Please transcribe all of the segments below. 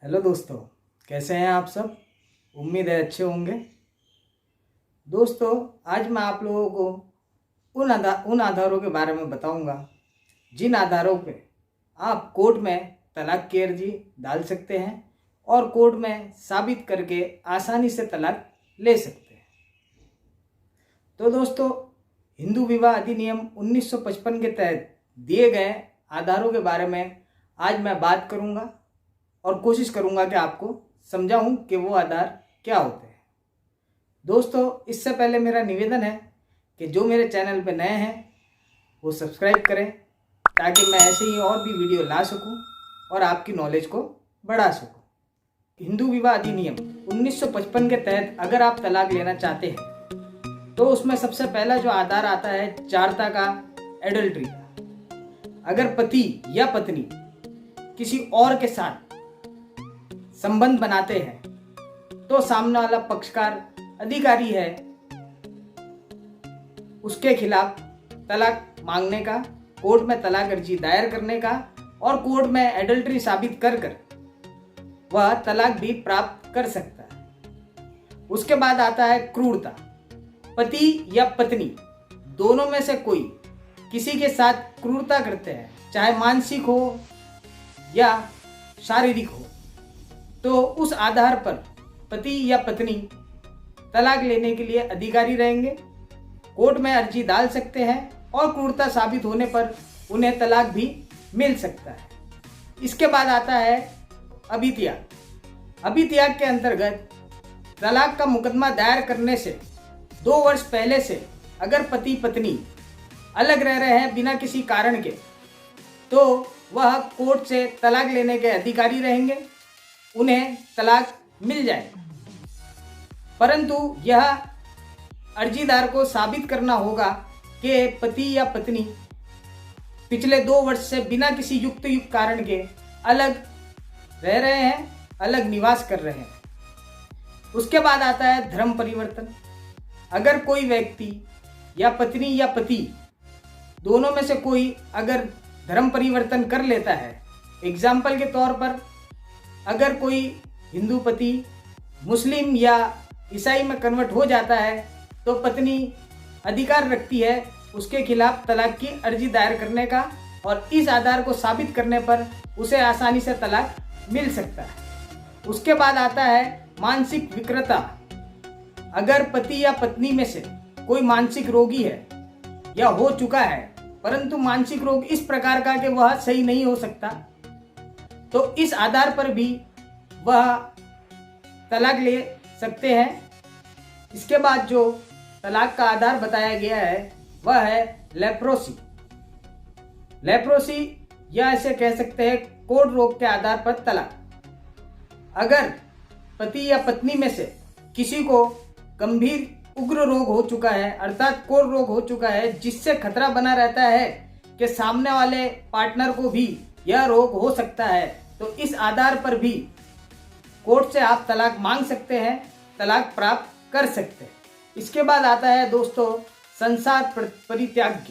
Hello दोस्तों, कैसे हैं आप सब। उम्मीद है अच्छे होंगे। दोस्तों, आज मैं आप लोगों को उन आधारों के बारे में बताऊंगा जिन आधारों पे आप कोर्ट में तलाक की अर्जी डाल सकते हैं और कोर्ट में साबित करके आसानी से तलाक ले सकते हैं। तो दोस्तों, हिंदू विवाह अधिनियम 1955 के तहत दिए गए आधारों के बारे में आज मैं बात करूंगा और कोशिश करूंगा कि आपको समझाऊं कि वो आधार क्या होते हैं। दोस्तों, इससे पहले मेरा निवेदन है कि जो मेरे चैनल पे नए हैं वो सब्सक्राइब करें ताकि मैं ऐसे ही और भी वीडियो ला सकूं और आपकी नॉलेज को बढ़ा सकूं। हिंदू विवाह अधिनियम 1955 के तहत अगर आप तलाक लेना चाहते हैं तो उसमें सबसे पहला जो आधार आता है चारता का, एडल्ट्री का। अगर पति या पत्नी किसी और के साथ संबंध बनाते हैं तो सामने वाला पक्षकार अधिकारी है, उसके खिलाफ तलाक मांगने का, कोर्ट में तलाक अर्जी दायर करने का और कोर्ट में एडल्ट्री साबित कर वह तलाक भी प्राप्त कर सकता है। उसके बाद आता है क्रूरता। पति या पत्नी दोनों में से कोई किसी के साथ क्रूरता करते हैं, चाहे मानसिक हो या शारीरिक हो, तो उस आधार पर पति या पत्नी तलाक लेने के लिए अधिकारी रहेंगे, कोर्ट में अर्जी डाल सकते हैं और क्रूरता साबित होने पर उन्हें तलाक भी मिल सकता है। इसके बाद आता है अभित्याग। अभित्याग के अंतर्गत तलाक का मुकदमा दायर करने से 2 वर्ष पहले से अगर पति पत्नी अलग रह रहे हैं बिना किसी कारण के, तो वह कोर्ट से तलाक लेने के अधिकारी रहेंगे, उन्हें तलाक मिल जाएगा। परंतु यह अर्जीदार को साबित करना होगा कि पति या पत्नी पिछले 2 वर्ष से बिना किसी युक्त कारण के अलग रह रहे हैं, अलग निवास कर रहे हैं। उसके बाद आता है धर्म परिवर्तन। अगर कोई व्यक्ति या पत्नी या पति दोनों में से कोई अगर धर्म परिवर्तन कर लेता है, एग्जाम्पल के तौर पर अगर कोई हिंदू पति मुस्लिम या ईसाई में कन्वर्ट हो जाता है तो पत्नी अधिकार रखती है उसके खिलाफ तलाक की अर्जी दायर करने का और इस आधार को साबित करने पर उसे आसानी से तलाक मिल सकता है। उसके बाद आता है मानसिक विकृता। अगर पति या पत्नी में से कोई मानसिक रोगी है या हो चुका है परंतु मानसिक रोग इस प्रकार का कि वह सही नहीं हो सकता, तो इस आधार पर भी वह तलाक ले सकते हैं। इसके बाद जो तलाक का आधार बताया गया है वह है लेप्रोसी। लेप्रोसी या ऐसे कह सकते हैं कोढ़ रोग के आधार पर तलाक। अगर पति या पत्नी में से किसी को गंभीर उग्र रोग हो चुका है, अर्थात कोढ़ रोग हो चुका है, जिससे खतरा बना रहता है कि सामने वाले पार्टनर को भी यह रोग हो सकता है, तो इस आधार पर भी कोर्ट से आप तलाक मांग सकते हैं, तलाक प्राप्त कर सकते हैं। इसके बाद आता है दोस्तों संसार परित्याग।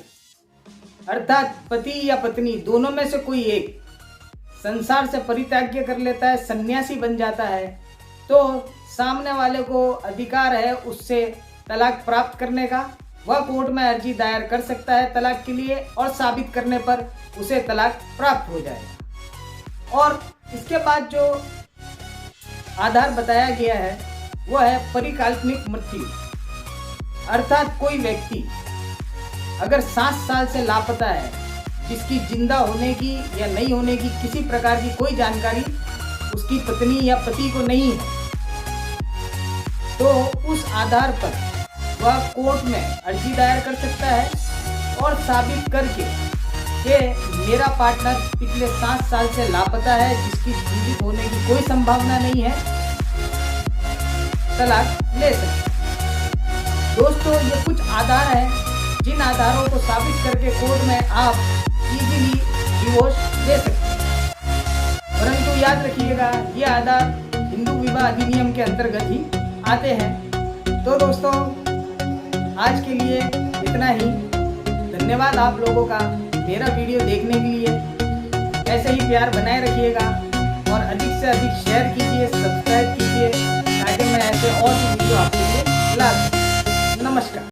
अर्थात पति या पत्नी दोनों में से कोई एक संसार से परित्याग कर लेता है, सन्यासी बन जाता है, तो सामने वाले को अधिकार है उससे तलाक प्राप्त करने का। वह कोर्ट में अर्जी दायर कर सकता है तलाक के लिए और साबित करने पर उसे तलाक प्राप्त हो जाएगा। और इसके बाद जो आधार बताया गया है वह है परिकल्पनिक मृत्यु। अर्थात कोई व्यक्ति अगर 7 साल से लापता है, जिसकी जिंदा होने की या नहीं होने की किसी प्रकार की कोई जानकारी उसकी पत्नी या पति को नहीं है, तो उस आधार पर वह कोर्ट में अर्जी दायर कर सकता है और साबित करके कि मेरा पार्टनर पिछले 7 साल से लापता है, जिसकी जीवित होने की कोई संभावना नहीं है, तलाक ले सकते हैं। दोस्तों, ये कुछ आधार हैं जिन आधारों को साबित करके कोर्ट में आप इजीली डिवोर्स ले सकते हैं। परंतु याद रखिएगा, ये आधार हिंदू विवाह अधिनियम के अंतर्गत ही आते हैं। तो दोस्तों, आज के लिए इतना ही। धन्यवाद आप लोगों का मेरा वीडियो देखने के लिए। ऐसे ही प्यार बनाए रखिएगा और अधिक से अधिक शेयर कीजिए, सब्सक्राइब कीजिए, ताकि मैं ऐसे और भी वीडियो आपके लिए ला सकूं।